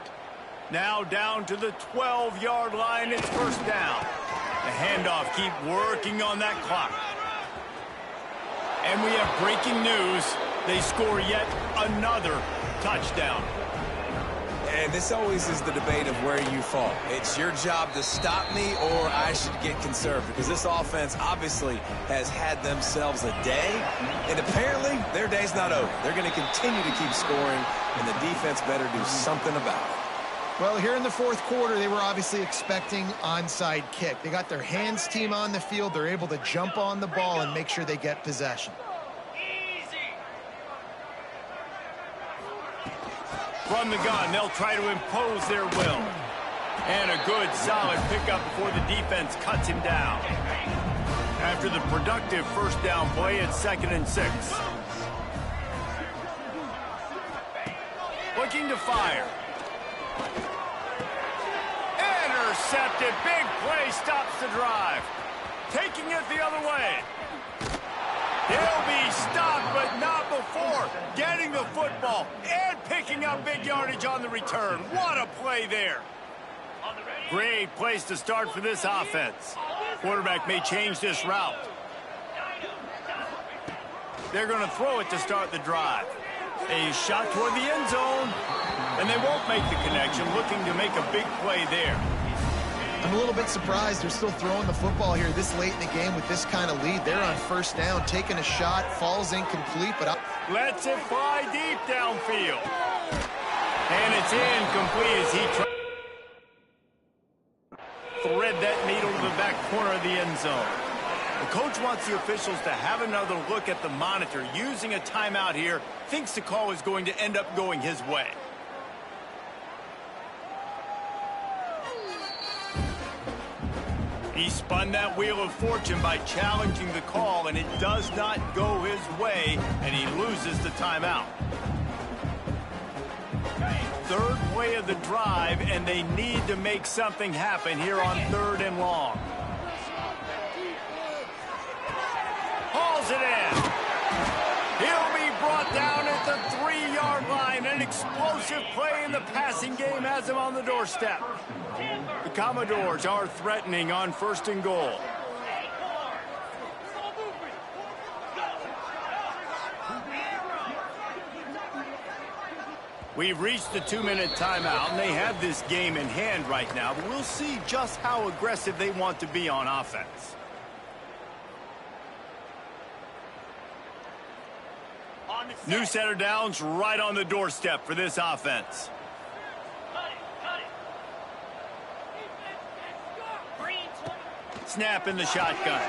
Speaker 1: Now down to the 12-yard line, it's first down. The handoff, keep working on that clock. And we have breaking news. They score yet another touchdown.
Speaker 2: And this always is the debate of where you fall. It's your job to stop me or I should get conservative, because this offense obviously has had themselves a day, and apparently their day's not over. They're going to continue to keep scoring, and the defense better do something about it.
Speaker 3: Well, here in the fourth quarter, they were obviously expecting onside kick. They got their hands team on the field. They're able to jump on the ball and make sure they get possession.
Speaker 1: From the gun, they'll try to impose their will. And a good, solid pickup before the defense cuts him down. After the productive first down play, it's 2nd and 6. Looking to fire. Intercepted. Big play stops the drive. Taking it the other way. He'll be stopped, but not before getting the football and picking up big yardage on the return. What a play there. Great place to start for this offense. Quarterback may change this route. They're going to throw it to start the drive. A shot toward the end zone, and they won't make the connection, looking to make a big play there.
Speaker 3: I'm a little bit surprised they're still throwing the football here this late in the game with this kind of lead. They're on first down, taking a shot, falls incomplete, but
Speaker 1: lets it fly deep downfield. And it's incomplete as he tries to thread that needle to the back corner of the end zone. The coach wants the officials to have another look at the monitor. Using a timeout here, thinks the call is going to end up going his way. He spun that wheel of fortune by challenging the call, and it does not go his way, and he loses the timeout. Third play of the drive, and they need to make something happen here on 3rd and long. Hauls it in. He'll be brought down at the 3-yard line. An explosive play in the passing game has him on the doorstep. The Commodores are threatening on 1st and goal. We've reached the 2-minute timeout, and they have this game in hand right now, but we'll see just how aggressive they want to be on offense. New set of downs right on the doorstep for this offense. Snap in the shotgun.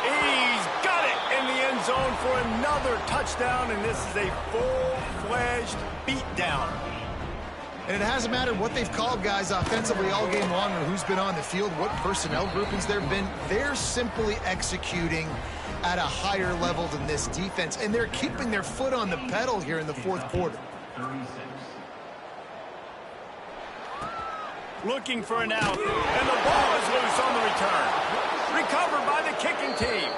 Speaker 1: He's got it in the end zone for another touchdown, and this is a full-fledged beatdown.
Speaker 3: and it hasn't mattered what they've called guys offensively all game long or who's been on the field, what personnel groupings there have been. They're simply executing at a higher level than this defense, and they're keeping their foot on the pedal here in the fourth quarter.
Speaker 1: Looking for an out, and the ball is loose on the return. Recovered by the kicking team.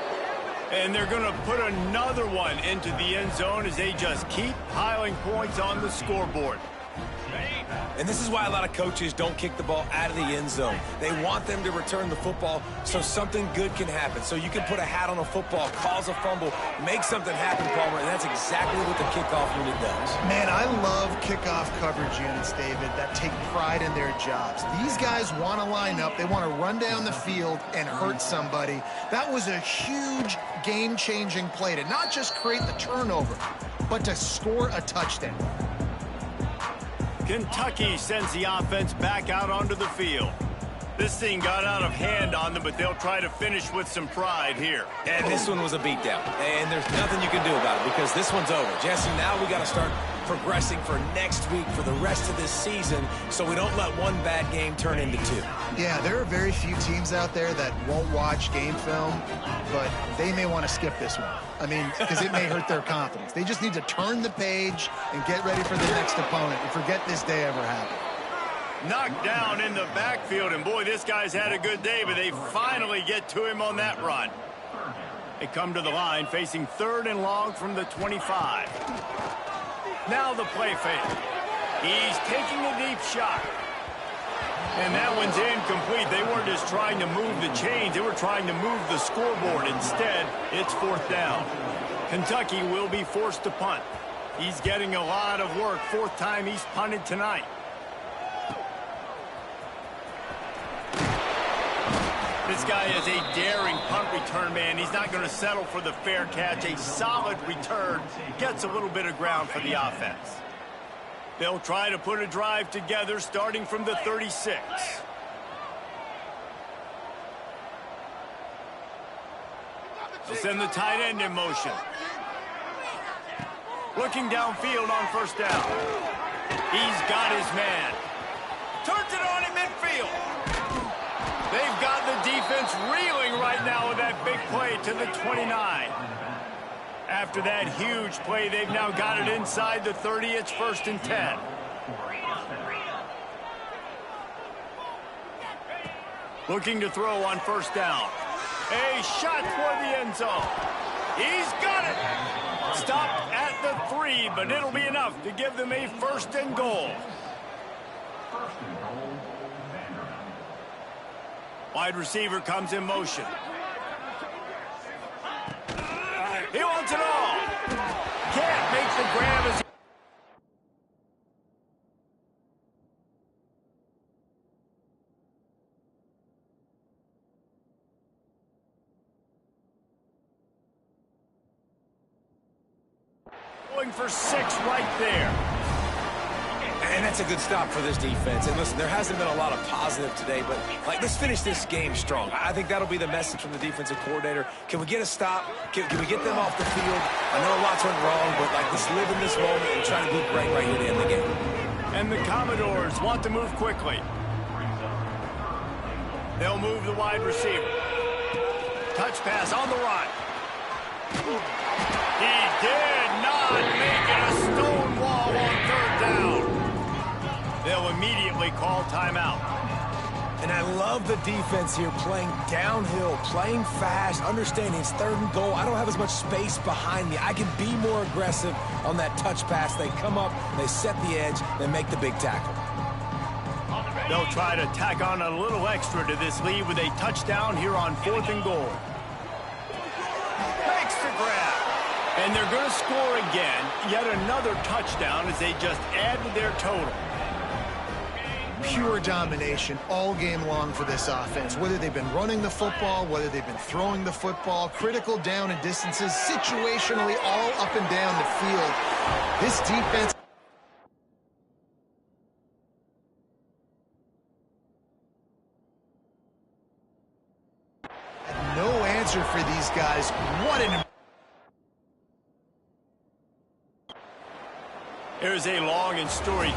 Speaker 1: And they're going to put another one into the end zone as they just keep piling points on the scoreboard.
Speaker 2: And this is why a lot of coaches don't kick the ball out of the end zone. They want them to return the football so something good can happen. So you can put a hat on a football, cause a fumble, make something happen, Palmer, and that's exactly what the kickoff unit does.
Speaker 3: Man, I love kickoff coverage units, David, that take pride in their jobs. These guys want to line up. They want to run down the field and hurt somebody. That was a huge game-changing play to not just create the turnover, but to score a touchdown.
Speaker 1: Kentucky sends the offense back out onto the field. This thing got out of hand on them, but they'll try to finish with some pride here.
Speaker 2: And this one was a beatdown. And there's nothing you can do about it because this one's over. Jesse, now we got to start progressing for next week for the rest of this season so we don't let one bad game turn into two.
Speaker 3: Yeah, there are very few teams out there that won't watch game film, but they may want to skip this one. I mean, because it may hurt their confidence. They just need to turn the page and get ready for the next opponent and forget this day ever happened.
Speaker 1: Knocked down in the backfield, and boy, this guy's had a good day, but they finally get to him on that run. They come to the line facing 3rd and long from the 25. Now the play fake. He's taking a deep shot. And that one's incomplete. They weren't just trying to move the chains. They were trying to move the scoreboard. Instead, it's 4th down. Kentucky will be forced to punt. He's getting a lot of work. 4th time he's punted tonight. This guy is a daring punt return man. He's not going to settle for the fair catch. A solid return gets a little bit of ground for the offense. They'll try to put a drive together starting from the 36. They'll send the tight end in motion. Looking downfield on 1st down. He's got his man. Turns it on in midfield. They've got the defense reeling right now with that big play to the 29. After that huge play, they've now got it inside the 30. It's 1st and 10. Looking to throw on 1st down. A shot toward the end zone. He's got it. Stopped at the 3, but it'll be enough to give them a 1st and goal. Wide receiver comes in motion. He wants it all. Can't make the grab as going for 6 right there.
Speaker 2: And that's a good stop for this defense. And listen, there hasn't been a lot of positive today, but let's finish this game strong. I think that'll be the message from the defensive coordinator. Can we get a stop? Can we get them off the field? I know lots went wrong, but let's live in this moment and try to be great right here to end the game.
Speaker 1: And the Commodores want to move quickly. They'll move the wide receiver. Touch pass on the run. He did not make it. A stone wall on 3rd down. They'll immediately call timeout.
Speaker 2: And I love the defense here, playing downhill, playing fast, understanding it's 3rd and goal. I don't have as much space behind me. I can be more aggressive on that touch pass. They come up, they set the edge, they make the big tackle.
Speaker 1: They'll try to tack on a little extra to this lead with a touchdown here on 4th and goal. Makes the grab. And they're going to score again. Yet another touchdown as they just add to their total.
Speaker 3: Pure domination all game long for this offense. Whether they've been running the football, whether they've been throwing the football, critical down and distances, situationally all up and down the field. This defense... no answer for these guys. What an...
Speaker 1: Here's a long and storied